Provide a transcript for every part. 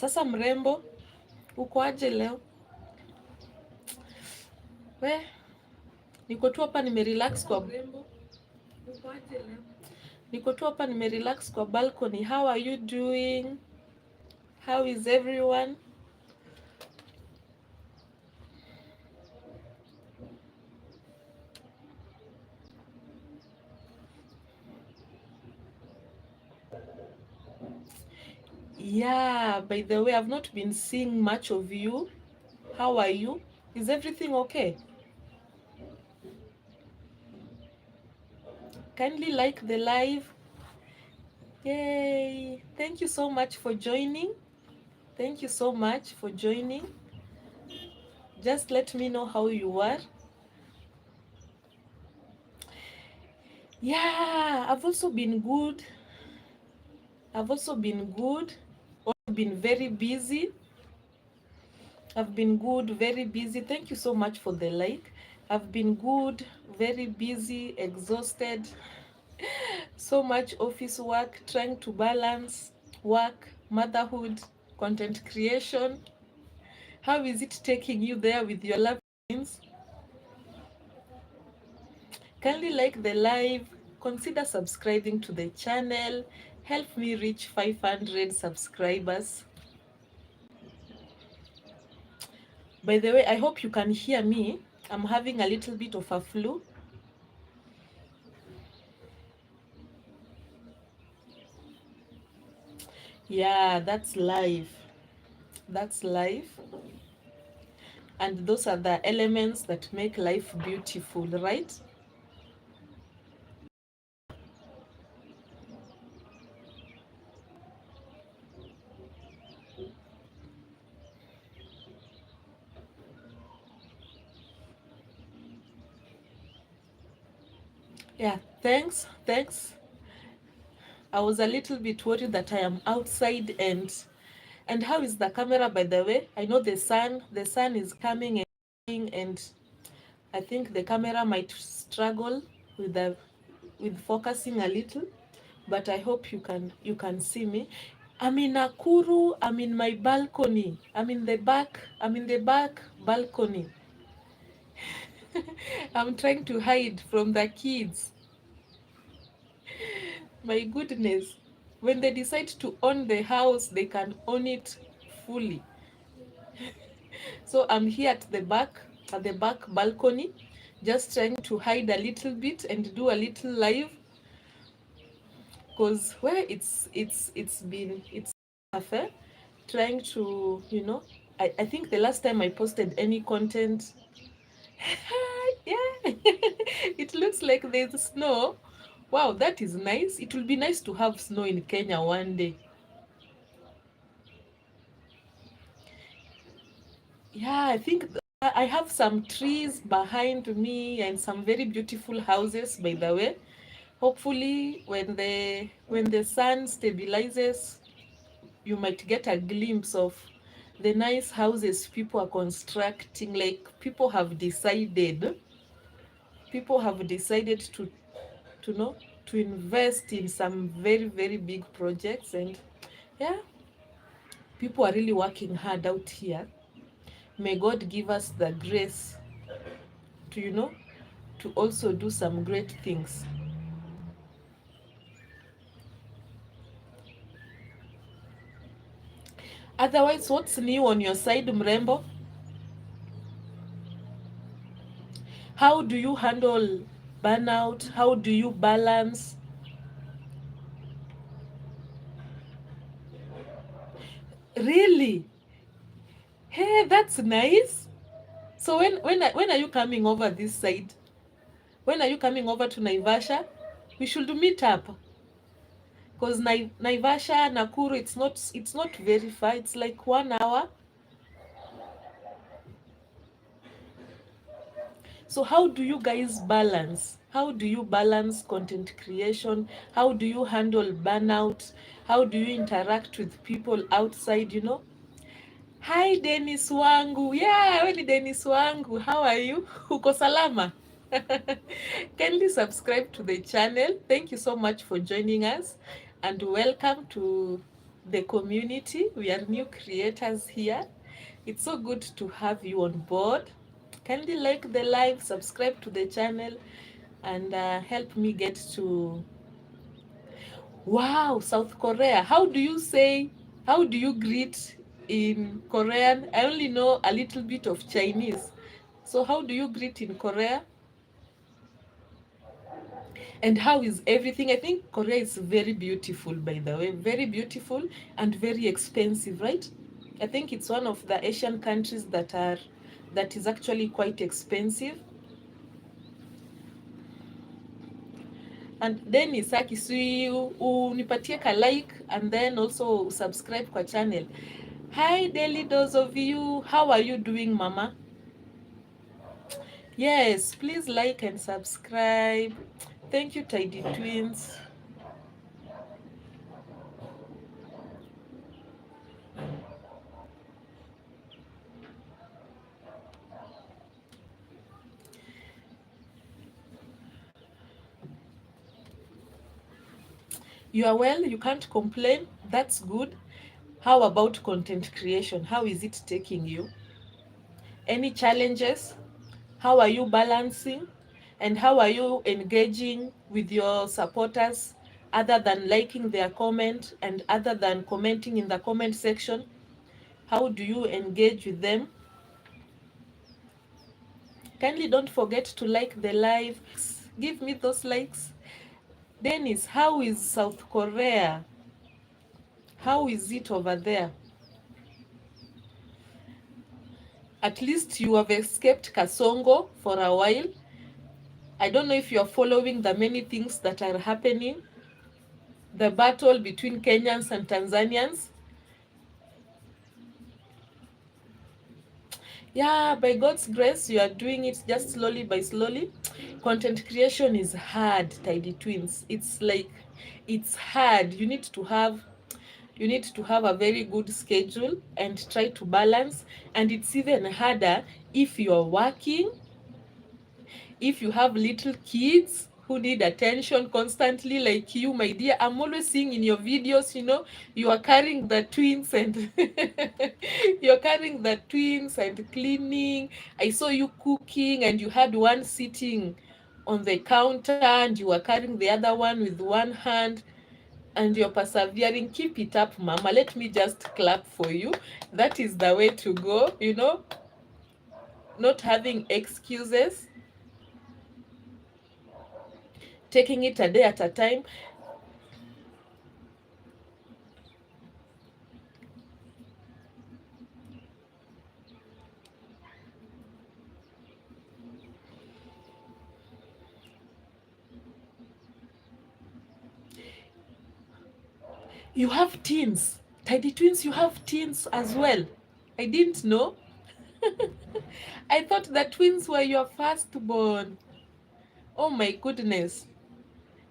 Sasa mrembo, uko aje leo? We, niko tu hapa nimerelax kwa mrembo. Uko aje leo? Niko tu hapa nimerelax kwa balcony. How are you doing? How is everyone? Yeah, by the way, I've not been seeing much of you. How are you? Is everything okay? Kindly like the live. Yay! Thank you so much for joining. Thank you so much for joining. Just let me know how you are. Yeah, I've also been good. Also been very busy. I've been good, very busy. Thank you so much for the like. I've been good, very busy, exhausted. So much office work, trying to balance work, motherhood, content creation. How is it taking you there with your loved ones? Kindly like the live, consider subscribing to the channel, help me reach 500 subscribers. By the way, I hope you can hear me. I'm having a little bit of a flu. Yeah, that's life. That's life. And those are the elements that make life beautiful, right? Yeah, thanks. I was a little bit worried that I am outside and how is the camera, by the way? I know the sun is coming and I think the camera might struggle with focusing a little, but I hope you can see me. I'm in Nakuru, I'm in my balcony. I'm in the back balcony. I'm trying to hide from the kids. My goodness. When they decide to own the house, they can own it fully. So I'm here at the back balcony, just trying to hide a little bit and do a little live, because where it's tough, trying to, I think the last time I posted any content, yeah, it looks like there's snow. Wow, that is nice. It will be nice to have snow in Kenya one day. Yeah, I think I have some trees behind me and some very beautiful houses, by the way. Hopefully, when the sun stabilizes, you might get a glimpse of the nice houses people are constructing. Like people have decided to know to invest in some very, very big projects, and yeah, people are really working hard out here. May God give us the grace to, to also do some great things. Otherwise, what's new on your side, mrembo? How do you handle burnout? How do you balance? Really? Hey, that's nice. So when are you coming over this side? When are you coming over to Naivasha? We should meet up. Because Naivasha, Nakuru, it's not very far. It's like 1 hour. So how do you guys balance? How do you balance content creation? How do you handle burnout? How do you interact with people outside, Hi Dennis wangu. Yeah, we ni Dennis wangu. How are you? Uko salama? Kindly subscribe to the channel. Thank you so much for joining us and welcome to the community. We are new creators here. It's so good to have you on board. Kindly like the live, subscribe to the channel, and help me get to, wow, South Korea. How do you greet in Korean? I only know a little bit of Chinese. So how do you greet in Korea? And how is everything? I think Korea is very beautiful, by the way, very beautiful and very expensive, right? I think it's one of the Asian countries that is actually quite expensive. And then Isaki, si unipatie ka like and then also subscribe kwa channel. Hi daily those of you, how are you doing, mama? Yes, please like and subscribe. Thank you, Tidy Twins. You are well, you can't complain. That's good. How about content creation? How is it taking you? Any challenges? How are you balancing? And how are you engaging with your supporters other than liking their comment and other than commenting in the comment section? How do you engage with them? Kindly don't forget to like the live. Give me those likes. Dennis, how is South Korea? How is it over there? At least you have escaped Kasongo for a while. I don't know if you're following the many things that are happening. The battle between Kenyans and Tanzanians. Yeah, by God's grace, you are doing it just slowly by slowly. Content creation is hard, Tidy Twins. It's hard. You need to have a very good schedule and try to balance. And it's even harder if you're working, if you have little kids who need attention constantly, like you, my dear. I'm always seeing in your videos, you are carrying the twins and you're carrying the twins and cleaning. I saw you cooking and you had one sitting on the counter and you were carrying the other one with one hand, and you're persevering. Keep it up, mama. Let me just clap for you. That is the way to go, not having excuses, taking it a day at a time. You have teens. Tidy Twins, you have teens as well. I didn't know. I thought the twins were your firstborn. Oh my goodness.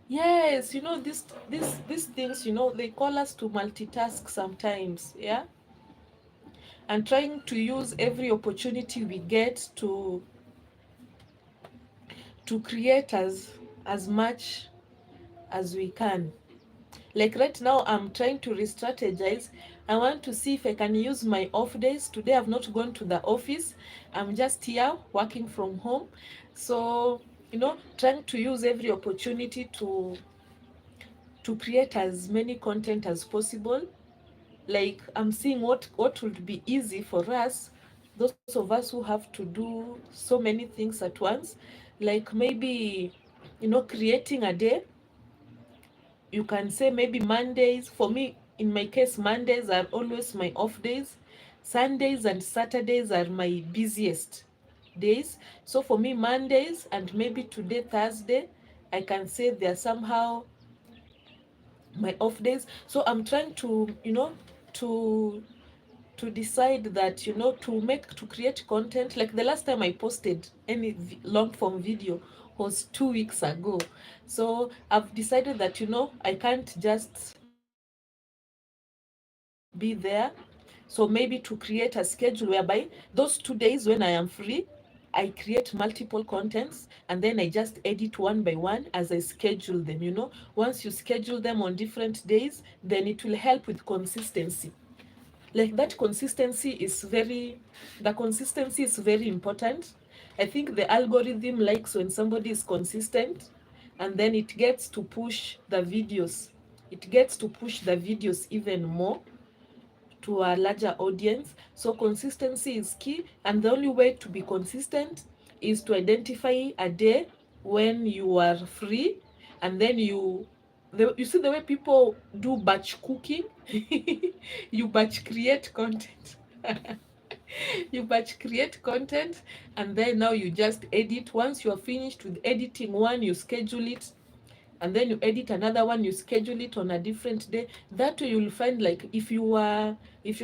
Yes, these things, they call us to multitask sometimes, yeah? And trying to use every opportunity we get to create as much as we can. Like right now, I'm trying to re-strategize. I want to see if I can use my off days. Today, I've not gone to the office. I'm just here working from home. So, trying to use every opportunity to create as many content as possible. Like I'm seeing what would be easy for us, those of us who have to do so many things at once. Like maybe, creating a day. You can say maybe Mondays. For me, in my case, Mondays are always my off days. Sundays and Saturdays are my busiest days. So for me, Mondays and maybe today, Thursday, I can say they're somehow my off days. So I'm trying to to decide that, to create content. Like the last time I posted any long form video was 2 weeks ago. So I've decided that, I can't just be there. So maybe to create a schedule whereby those 2 days when I am free, I create multiple contents and then I just edit one by one as I schedule them. You know, once you schedule them on different days, then it will help with consistency. Like that consistency is the consistency is very important. I think the algorithm likes when somebody is consistent, and then it gets to push the videos. It gets to push the videos even more to a larger audience. So consistency is key, and the only way to be consistent is to identify a day when you are free, and then you see the way people do batch cooking. You batch create content. You batch create content, and then now you just edit. Once you are finished with editing one, you schedule it, and then you edit another one, you schedule it on a different day. That way you'll find, like, if your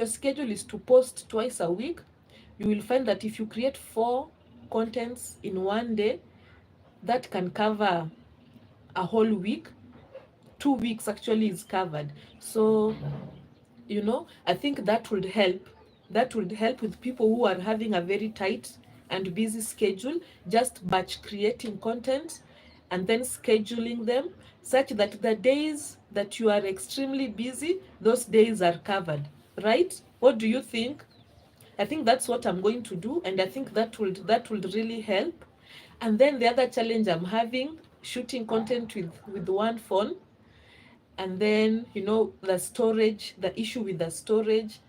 schedule is to post twice a week, you will find that if you create 4 contents in one day, that can cover a whole week. 2 weeks actually is covered. So I think that would help. That would help with people who are having a very tight and busy schedule, just batch creating content and then scheduling them such that the days that you are extremely busy, those days are covered. Right? What do you think? I think that's what I'm going to do, and I think that would really help. And then the other challenge I'm having, shooting content with one phone, and then the issue with the storage.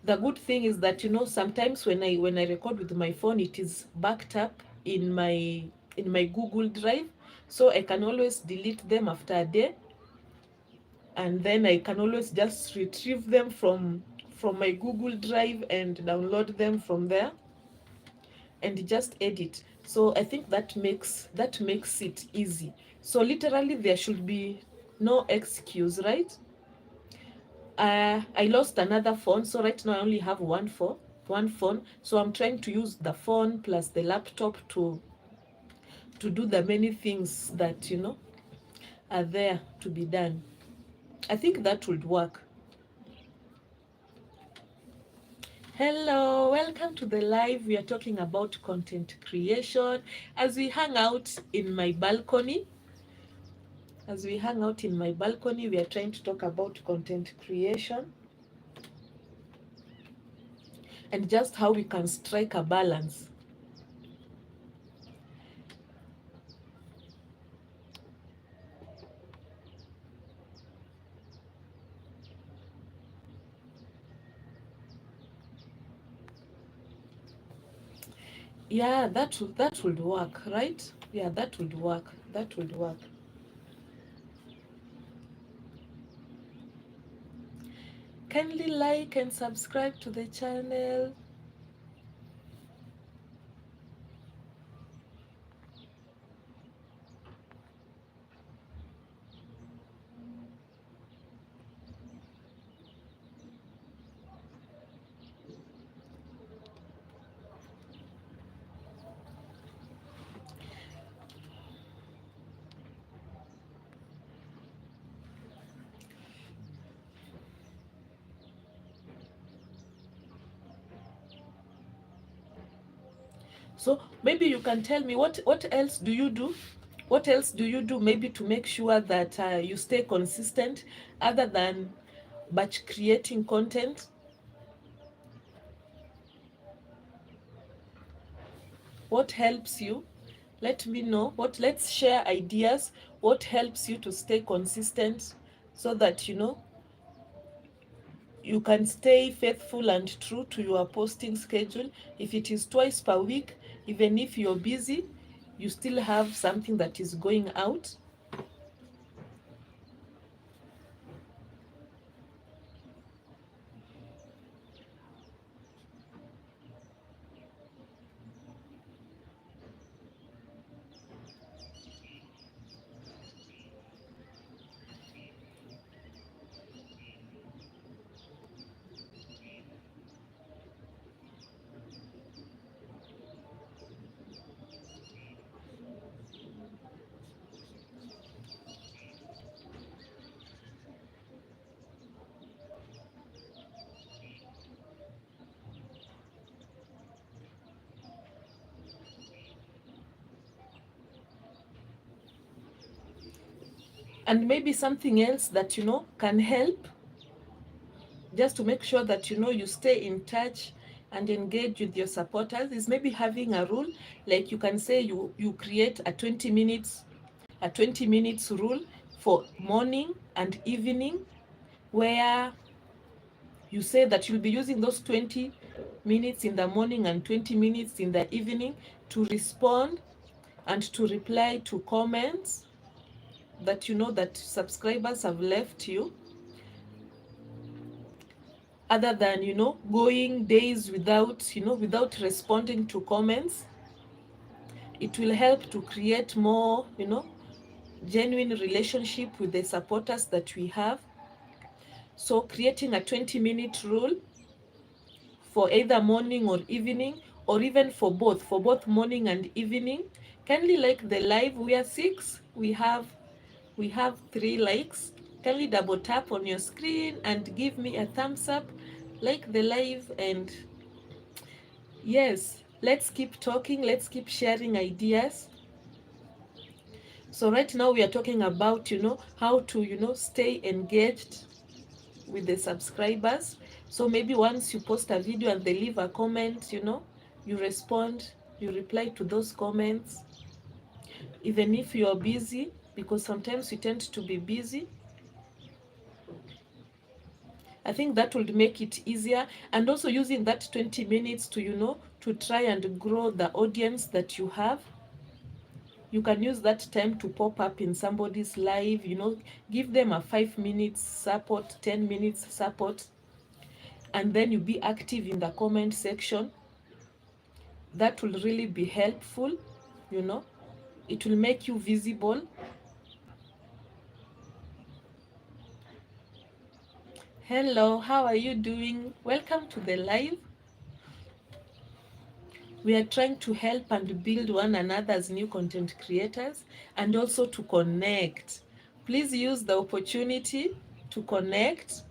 The good thing is that sometimes when I record with my phone, it is backed up in my Google Drive, so I can always delete them after a day, and then I can always just retrieve them from my Google Drive and download them from there and just edit. So I think that makes it easy. So literally there should be no excuse, right? I lost another phone, so right now I only have one phone. So I'm trying to use the phone plus the laptop to do the many things that are there to be done. I think that would work. Hello, welcome to the live. We are talking about content creation as we hang out in my balcony. We are trying to talk about content creation and just how we can strike a balance. Yeah, that would work, right? Yeah, that would work. That would work. Kindly like and subscribe to the channel. So maybe you can tell me what else do you do? What else do you do maybe to make sure that you stay consistent other than batch creating content? What helps you? Let me know. Let's share ideas. What helps you to stay consistent so that you can stay faithful and true to your posting schedule. If it is twice per week, even if you're busy, you still have something that is going out. And maybe something else that, can help, just to make sure that, you stay in touch and engage with your supporters, is maybe having a rule. Like you can say you create a 20 minutes rule for morning and evening, where you say that you'll be using those 20 minutes in the morning and 20 minutes in the evening to respond and to reply to comments that that subscribers have left you, other than going days without responding to comments. It will help to create more genuine relationship with the supporters that we have. So creating a 20-minute rule for either morning or evening, or even for both morning and evening. Kindly like the live. We are 6. We have 3 likes. Kindly double tap on your screen and give me a thumbs up. Like the live, and yes, let's keep talking, let's keep sharing ideas. So right now we are talking about how to stay engaged with the subscribers. So maybe once you post a video and they leave a comment, you respond, you reply to those comments, even if you are busy, because sometimes we tend to be busy. I think that would make it easier, and also using that 20 minutes to try and grow the audience that you have. You can use that time to pop up in somebody's live, give them a 5 minutes support, 10 minutes support, and then you be active in the comment section. That will really be helpful. It will make you visible. Hello, how are you doing? Welcome to the live. We are trying to help and build one another as new content creators, and also to connect. Please use the opportunity to connect.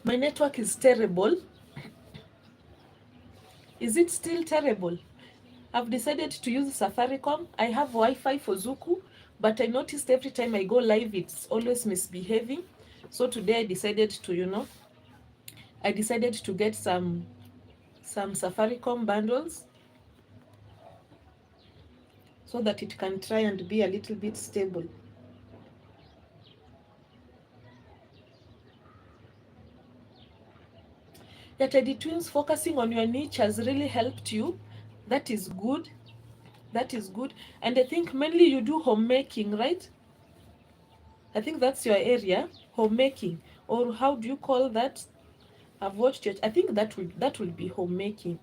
My network is terrible. Is it still terrible? I've decided to use Safaricom. I have Wi-Fi for Zuku, but I noticed every time I go live, it's always misbehaving. So today I decided to get some Safaricom bundles so that it can try and be a little bit stable. That Teddy Twins, focusing on your niche has really helped you. That is good. That is good. And I think mainly you do homemaking, right? I think that's your area, homemaking. Or how do you call that? I've watched it. I think that will be homemaking.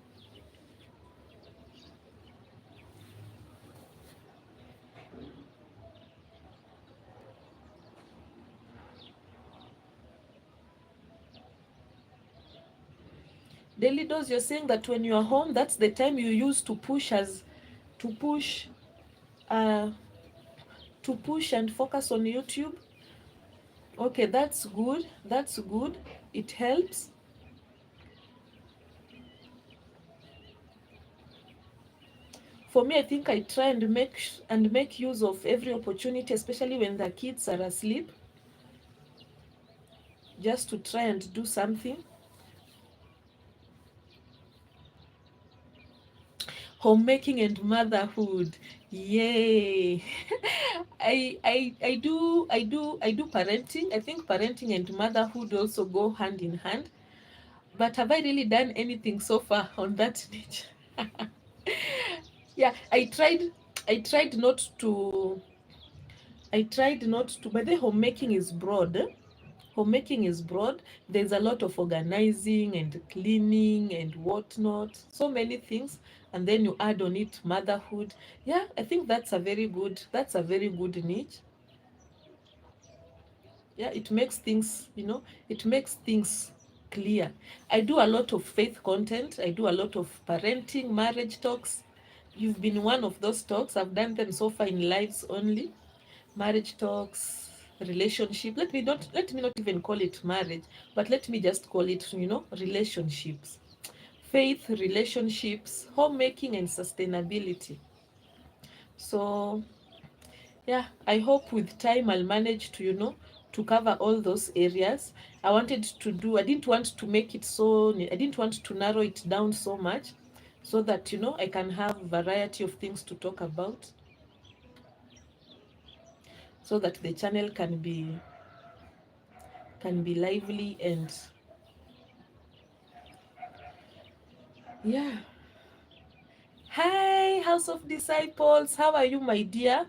Daily dose, you're saying that when you're home, that's the time you use to push uh to push and focus on YouTube. Okay, that's good. That's good. It helps. For me, I think I try and make use of every opportunity, especially when the kids are asleep, just to try and do something. Homemaking and motherhood. Yay. I do parenting. I think parenting and motherhood also go hand in hand. But have I really done anything so far on that niche? Yeah, I tried not to but the homemaking is broad. Homemaking is broad. There's a lot of organizing and cleaning and whatnot, so many things. And then you add on it motherhood. Yeah, I think that's a very good niche. Yeah, it makes things clear. I do a lot of faith content. I do a lot of parenting, marriage talks. You've been one of those talks. I've done them so far in lives only. Marriage talks, relationship. Let me not even call it marriage, but let me just call it, relationships. Faith, relationships, homemaking, and sustainability. So yeah, I hope with time I'll manage to cover all those areas. I didn't want to narrow it down so much, so that I can have variety of things to talk about, so that the channel can be lively. And yeah. Hi, House of Disciples. How are you, my dear?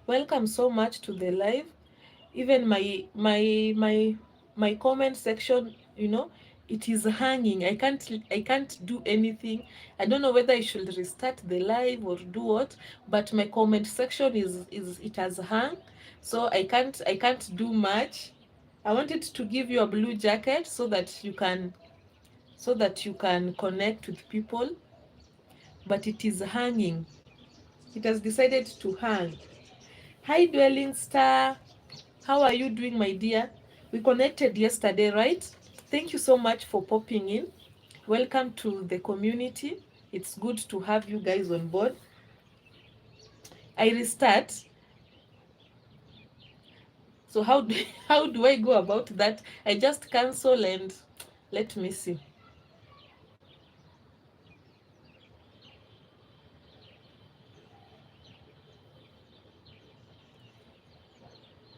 Welcome so much to the live. Even my comment section, it is hanging. I can't do anything. I don't know whether I should restart the live or do what, but my comment section is it has hung, so I can't do much. I wanted to give you a blue jacket so that you can connect with people, but it is hanging. It has decided to hang. Hi, Dwelling Star. How are you doing, my dear? We connected yesterday, right? Thank you so much for popping in. Welcome to the community. It's good to have you guys on board. I restart. So how do, how do I go about that? I just cancel and let me see.